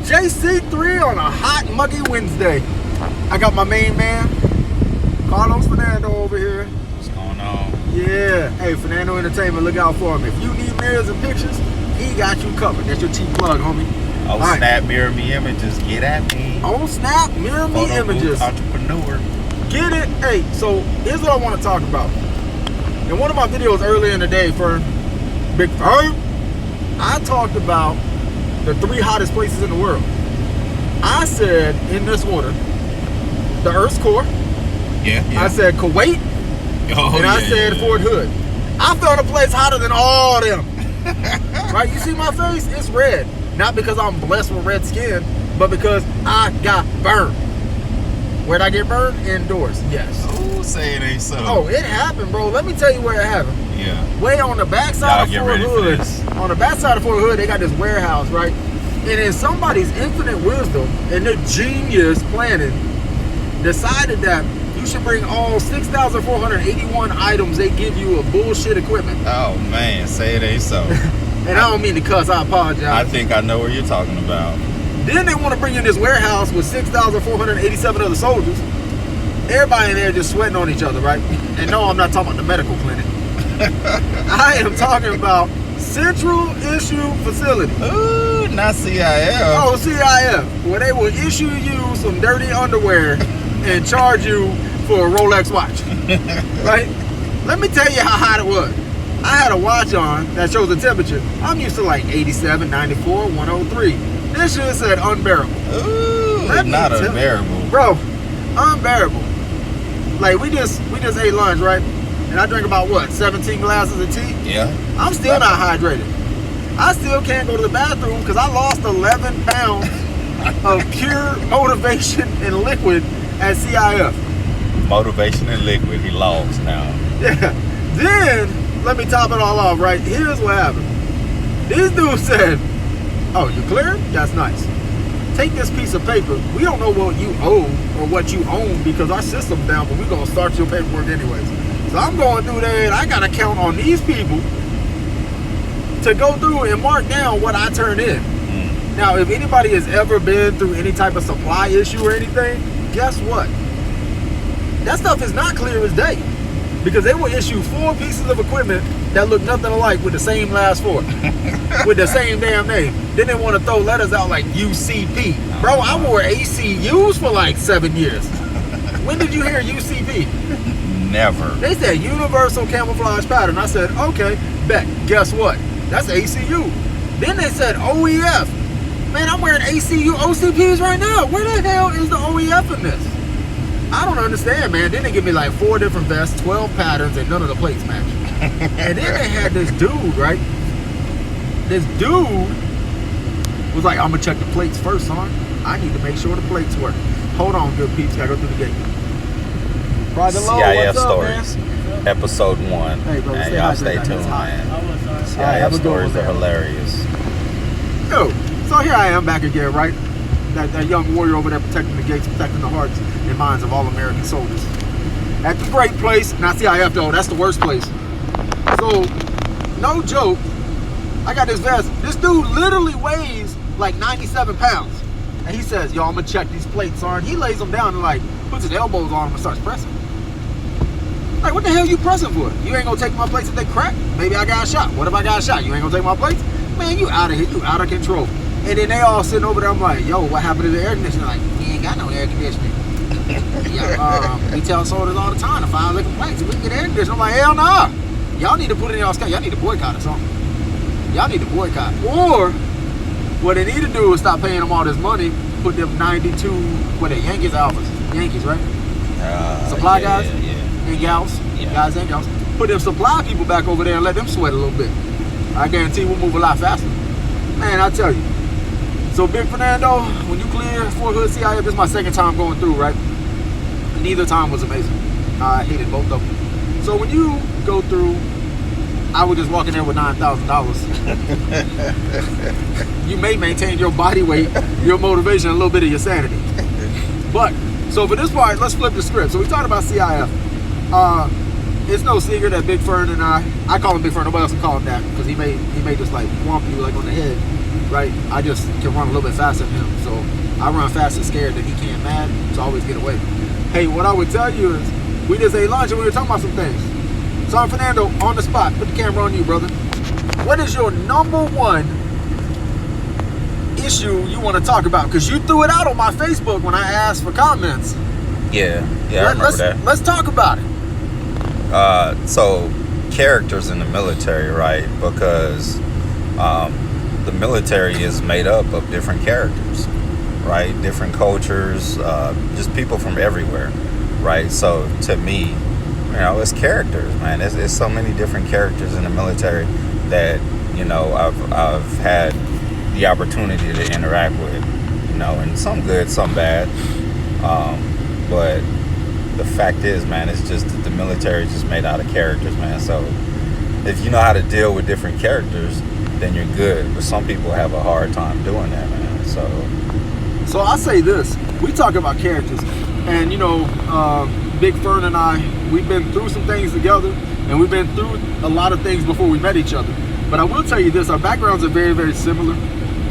JC3 on a hot, muggy Wednesday. I got my main man, Carlos Fernando over here. What's going on? Yeah. Hey, Fernando Entertainment, look out for him. If you need mirrors and pictures, he got you covered. That's your cheap plug, homie. Oh, right. Snap, mirror me images. Get at me. Oh, Snap, mirror me Photo images. booth entrepreneur. Get it? Hey, so here's what I want to talk about. In one of my videos earlier in the day, for Big Fern, I talked about the 3 hottest places in the world. I said, in this order, the Earth's core. Yeah. I said Kuwait. And I said Fort Hood. I found a place hotter than all of them. Right? You see my face? It's red. Not because I'm blessed with red skin, but because I got burned. Where'd I get burned? Indoors. Yes. Oh, say it ain't so. Oh, it happened, bro. Let me tell you where it happened. Yeah. Way on the backside of Fort Hood. On the backside of Fort Hood, they got this warehouse, right? And in somebody's infinite wisdom and their genius planning, decided that you should bring all 6,481 items they give you of bullshit equipment. Oh, man. Say it ain't so. And I don't mean to cuss, I apologize. I think I know what you're talking about. Then they want to bring in this warehouse with 6,487 other soldiers. Everybody in there just sweating on each other, right? And no, I'm not talking about the medical clinic. I am talking about Central Issue Facility. Ooh, not CIF. Oh, CIF, where they will issue you some dirty underwear and charge you for a Rolex watch. Right? Let me tell you how hot it was. I had a watch on that shows the temperature. I'm used to like 87, 94, 103. This shit said unbearable. Ooh, not unbearable. Bro, unbearable. Like we just ate lunch, right? And I drank about what, 17 glasses of tea? Yeah. I'm still not hydrated. I still can't go to the bathroom because I lost 11 pounds of pure motivation and liquid at CIF. Motivation and liquid, he lost now. Yeah. Then, let me top it all off, right? Here's what happened. These dudes said, oh, you clear? That's nice. Take this piece of paper. We don't know what you owe or what you own because our system's down, but we're going to start your paperwork anyways. So I'm going through there and I got to count on these people to go through and mark down what I turn in. Now, if anybody has ever been through any type of supply issue or anything, guess what? That stuff is not clear as day because they will issue 4 pieces of equipment that look nothing alike with the same last 4, with the same damn name. Then they want to throw letters out like UCP. Bro, I wore ACUs for like 7 years. When did you hear UCP? Never. They said Universal Camouflage Pattern. I said, okay, bet. Guess what? That's ACU. Then they said OEF. Man, I'm wearing ACU OCPs right now. Where the hell is the OEF in this? I don't understand, man. Then they give me like 4 different vests, 12 patterns, and none of the plates match. And then they had this dude, right? This dude was like, I'm gonna check the plates first, son. I need to make sure the plates work. Hold on, good peeps. Gotta go through the gate. Private Low, CIF what's up, Stories, man? episode 1. Hey, bro, and y'all stay tuned, man. CIF Stories are hilarious. Yo, so here I am back again, right? That young warrior over there protecting the gates, protecting the hearts and minds of all American soldiers. At the great place, not CIF though, that's the worst place. So, no joke, I got this vest. This dude literally weighs like 97 pounds. And he says, yo, I'm gonna check these plates, son. He lays them down and like, puts his elbows on them and starts pressing. Like, what the hell you pressing for? You ain't gonna take my plates if they crack? Maybe I got a shot. What if I got a shot? You ain't gonna take my plates? Man, you out of here, you out of control. And then they all sitting over there, I'm like, yo, what happened to the air conditioner? Like, we ain't got no air conditioning. We tell soldiers all the time to file their complaints so we can get air conditioning. I'm like, hell nah. Y'all need to put it in y'all sky. Y'all need to boycott or something. Y'all need to boycott. Or what they need to do is stop paying them all this money, put them 92, what are they, Yankees, Alphas? Yankees, right? Supply guys and gals. Yeah. Guys and gals. Put them supply people back over there and let them sweat a little bit. I guarantee we'll move a lot faster. Man, I tell you. So Big Fernando, when you clear Fort Hood CIF, this is my 2nd time going through, right? Neither time was amazing. I hated both of them. So when you go through, I would just walk in there with $9,000. You may maintain your body weight, your motivation, a little bit of your sanity. But, so for this part, let's flip the script. So we talked about CIF. it's no secret that Big Fern and I call him Big Fern, nobody else can call him that, because he may just like whomp you like on the head, right? I just can run a little bit faster than him, so I run fast and scared that he can't mad, so I always get away. Hey, what I would tell you is, we just ate lunch and we were talking about some things. So I'm Fernando, on the spot, put the camera on you, brother. What is your number one issue you want to talk about? Because you threw it out on my Facebook when I asked for comments. Yeah, I remember that. Let's talk about it. So characters in the military, right? Because the military is made up of different characters, right? Different cultures, just people from everywhere, right? So to me, it's characters, man. It's so many different characters in the military that I've had the opportunity to interact with, and some good, some bad. But the fact is, man, it's just that the military is just made out of characters, man. So if you know how to deal with different characters, then you're good. But some people have a hard time doing that, man. So I say this: we talk about characters, and Big Fern and I, we've been through some things together, and we've been through a lot of things before we met each other. But I will tell you this: our backgrounds are very, very similar.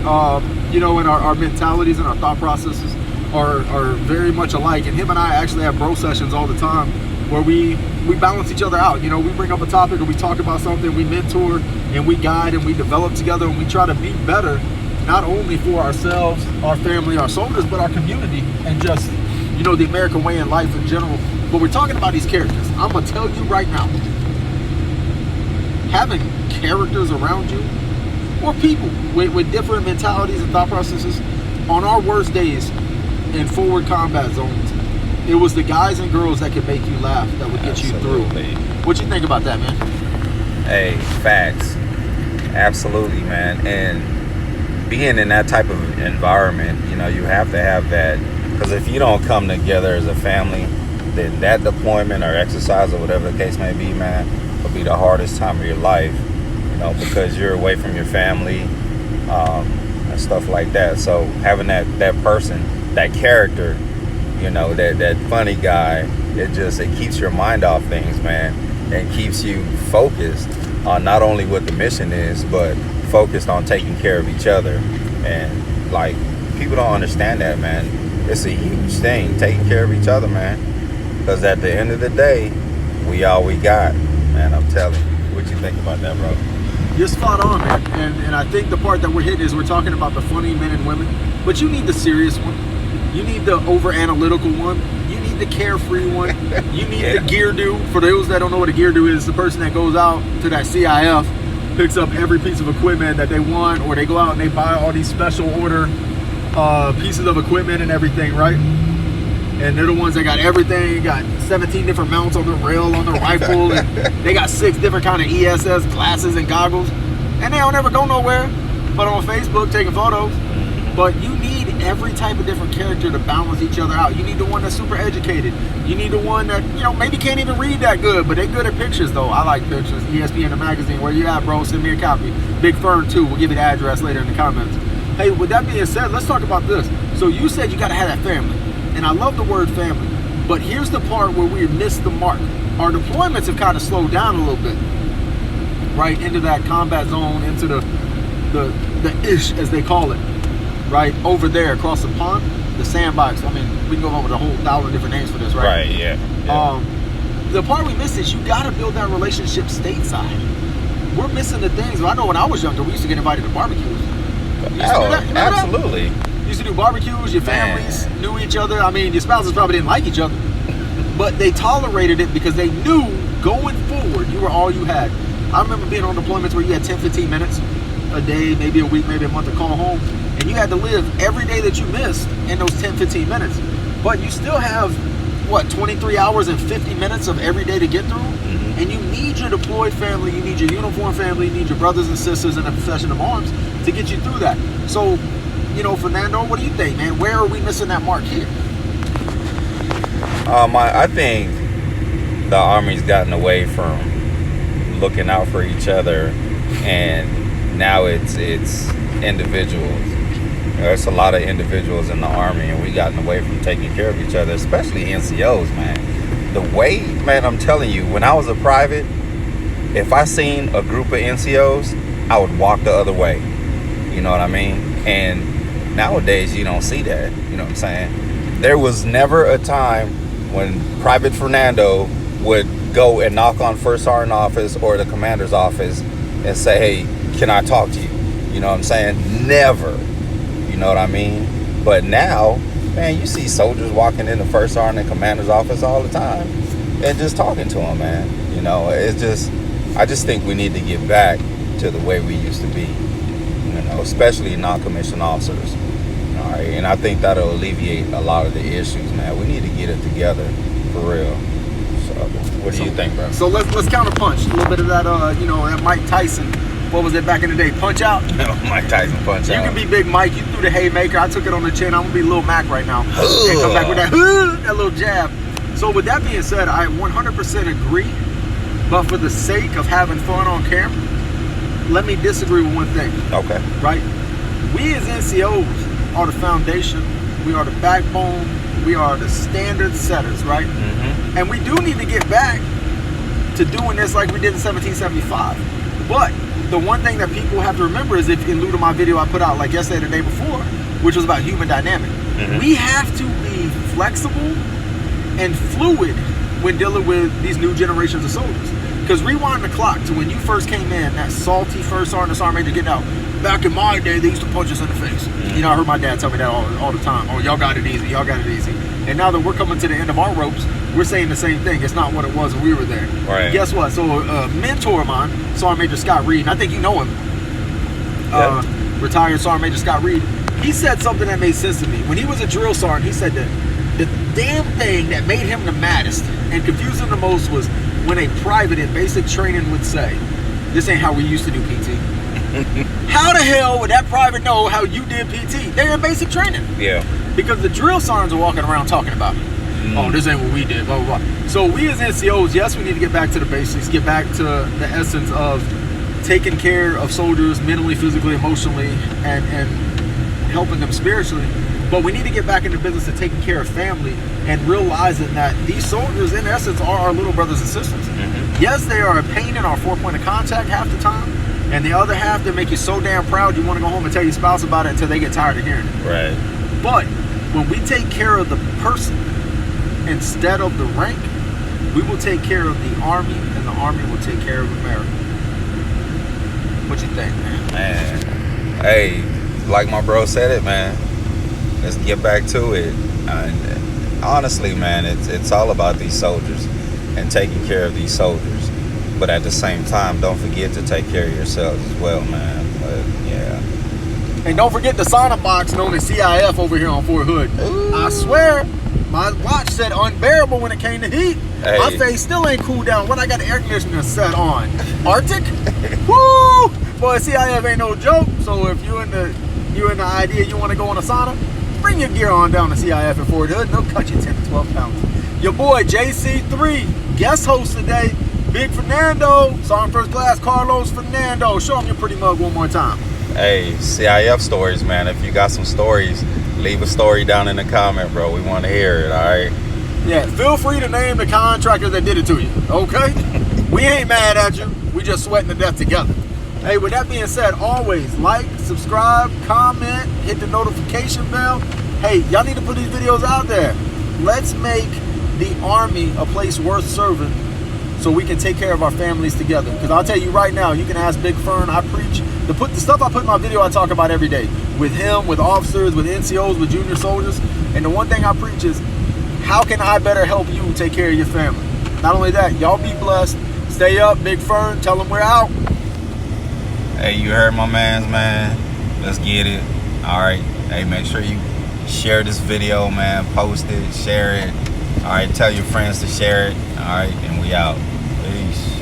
And our mentalities and our thought processes are very much alike. And him and I actually have bro sessions all the time where we balance each other out. We bring up a topic or we talk about something, we mentor and we guide and we develop together, and we try to be better, not only for ourselves, our family, our soldiers, but our community, and just the American way in life in general. But we're talking about these characters. I'm gonna tell you right now, having characters around you, or people with different mentalities and thought processes, on our worst days in forward combat zones, it was the guys and girls that could make you laugh, that would get you through. What you think about that, man? Hey, facts. Absolutely, man. And being in that type of environment, you have to have that, because if you don't come together as a family, then that deployment or exercise or whatever the case may be, man, will be the hardest time of your life, because you're away from your family and stuff like that. So having that person, that character, that funny guy, it keeps your mind off things, man, and keeps you focused on not only what the mission is, but focused on taking care of each other. And like, people don't understand that, man. It's a huge thing, taking care of each other, man, because at the end of the day, we all we got, man. I'm telling you. What you think about that, bro? You're spot on, man. And I think the part that we're hitting is we're talking about the funny men and women, but you need the serious one. You need the over-analytical one. You need the carefree one. You need the gear do. For those that don't know what a gear do is, the person that goes out to that CIF, picks up every piece of equipment that they want, or they go out and they buy all these special order pieces of equipment and everything, right? And they're the ones that got everything. Got 17 different mounts on the rail on the rifle, and they got 6 different kind of ESS glasses and goggles, and they don't ever go nowhere but on Facebook taking photos. But you need every type of different character to balance each other out. You need the one that's super educated. You need the one that maybe can't even read that good, but they good at pictures though. I like pictures. ESPN the magazine. Where you at, bro? Send me a copy. Big Fern too. We'll give you the address later in the comments. Hey, with that being said, let's talk about this. So you said you got to have that family. And I love the word family, but here's the part where we missed the mark. Our deployments have kind of slowed down a little bit, right, into that combat zone, into the ish, as they call it, right, over there across the pond, the sandbox. I mean, we can go over the whole 1,000 different names for this, right? Right, yeah. The part we missed is you got to build that relationship stateside. We're missing the things. I know when I was younger, we used to get invited to barbecues. Absolutely. Used to do barbecues, your families knew each other. I mean, your spouses probably didn't like each other, but they tolerated it because they knew going forward, you were all you had. I remember being on deployments where you had 10, 15 minutes a day, maybe a week, maybe a month to call home, and you had to live every day that you missed in those 10, 15 minutes. But you still have, 23 hours and 50 minutes of every day to get through? Mm-hmm. And you need your deployed family, you need your uniform family, you need your brothers and sisters in the profession of arms to get you through that. So, Fernando, what do you think, man? Where are we missing that mark here? I think the Army's gotten away from looking out for each other, and now it's individuals. There's a lot of individuals in the Army, and we gotten away from taking care of each other, especially NCOs, man. the way, man, I'm telling you, when I was a private, if I seen a group of NCOs, I would walk the other way. You know what I mean? And nowadays, you don't see that. You know what I'm saying? There was never a time when Private Fernando would go and knock on First Sergeant office or the commander's office and say, hey, can I talk to you? You know what I'm saying? Never. You know what I mean? But now, man, you see soldiers walking in the First Sergeant and commander's office all the time and just talking to them, man. You know, it's just, I just think we need to get back to the way we used to be, you know, especially non-commissioned officers. All right, and I think that'll alleviate a lot of the issues, man. We need to get it together for real. So, what do you think, bro? So let's counter punch a little bit of that. You know, that Mike Tyson. What was it back in the day? Punch out. Mike Tyson punch out. You can be Big Mike. You threw the haymaker. I took it on the chin. I'm gonna be Little Mac right now. And come back with that little jab. So with that being said, I 100% agree. But for the sake of having fun on camera, let me disagree with one thing. Okay. Right? We as NCOs are the foundation. We are the backbone. We are the standard setters, right? Mm-hmm. And we do need to get back to doing this like we did in 1775. But the one thing that people have to remember is, if in lieu of my video I put out like yesterday, the day before, which was about human dynamic, we have to be flexible and fluid when dealing with these new generations of soldiers. Because rewind the clock to when you first came in, that salty first sergeant, sergeant major getting out. Back in my day, they used to punch us in the face. You know, I heard my dad tell me that all the time. Oh, y'all got it easy. Y'all got it easy. And now that we're coming to the end of our ropes, we're saying the same thing. It's not what it was when we were there. Right. Guess what? So a mentor of mine, Sergeant Major Scott Reed, and I think you know him, retired Sergeant Major Scott Reed, he said something that made sense to me. When he was a drill sergeant, he said that the damn thing that made him the maddest and confused him the most was when a private in basic training would say, this ain't how we used to do PT. How the hell would that private know how you did PT? They're in basic training. Yeah. Because the drill sergeants are walking around talking about it. Oh, this ain't what we did, blah, blah, blah. So we as NCOs, yes, we need to get back to the basics, get back to the essence of taking care of soldiers mentally, physically, emotionally, and helping them spiritually. But we need to get back in the business of taking care of family and realizing that these soldiers, in essence, are our little brothers and sisters. Yes, they are a pain in our 4-point of contact half the time, and the other half, they make you so damn proud you want to go home and tell your spouse about it until they get tired of hearing it. Right. But when we take care of the person instead of the rank, we will take care of the Army, and the Army will take care of America. What you think, man? Man, hey, like my bro said it, man. Let's get back to it. And honestly, man, it's all about these soldiers and taking care of these soldiers. But at the same time, don't forget to take care of yourselves as well, man. But yeah. And don't forget the sauna box known as CIF over here on Fort Hood. Ooh. I swear, my watch said unbearable when it came to heat. Hey. My face still ain't cooled down when I got the air conditioner set on. Arctic? Woo! Boy, CIF ain't no joke. So if you're in the idea you want to go on a sauna, bring your gear on down to CIF at Fort Hood and they'll cut you 10 to 12 pounds. Your boy JC3, guest host today, Big Fernando, Sergeant First Class Carlos Fernando. Show him your pretty mug one more time. Hey, CIF stories, man. If you got some stories, leave a story down in the comment, bro. We want to hear it, all right? Yeah, feel free to name the contractor that did it to you, okay? We ain't mad at you. We just sweating to death together. Hey, with that being said, always like, subscribe, comment, hit the notification bell. Hey, y'all need to put these videos out there. Let's make the Army a place worth serving so we can take care of our families together. Because I'll tell you right now, you can ask Big Fern, I preach, the stuff I put in my video I talk about every day. With him, with officers, with NCOs, with junior soldiers. And the one thing I preach is, how can I better help you take care of your family? Not only that, y'all be blessed. Stay up, Big Fern, tell them we're out. Hey, you heard my mans, man. Let's get it. All right. Hey, make sure you share this video, man. Post it, share it. All right, tell your friends to share it. All right, and we out. Peace.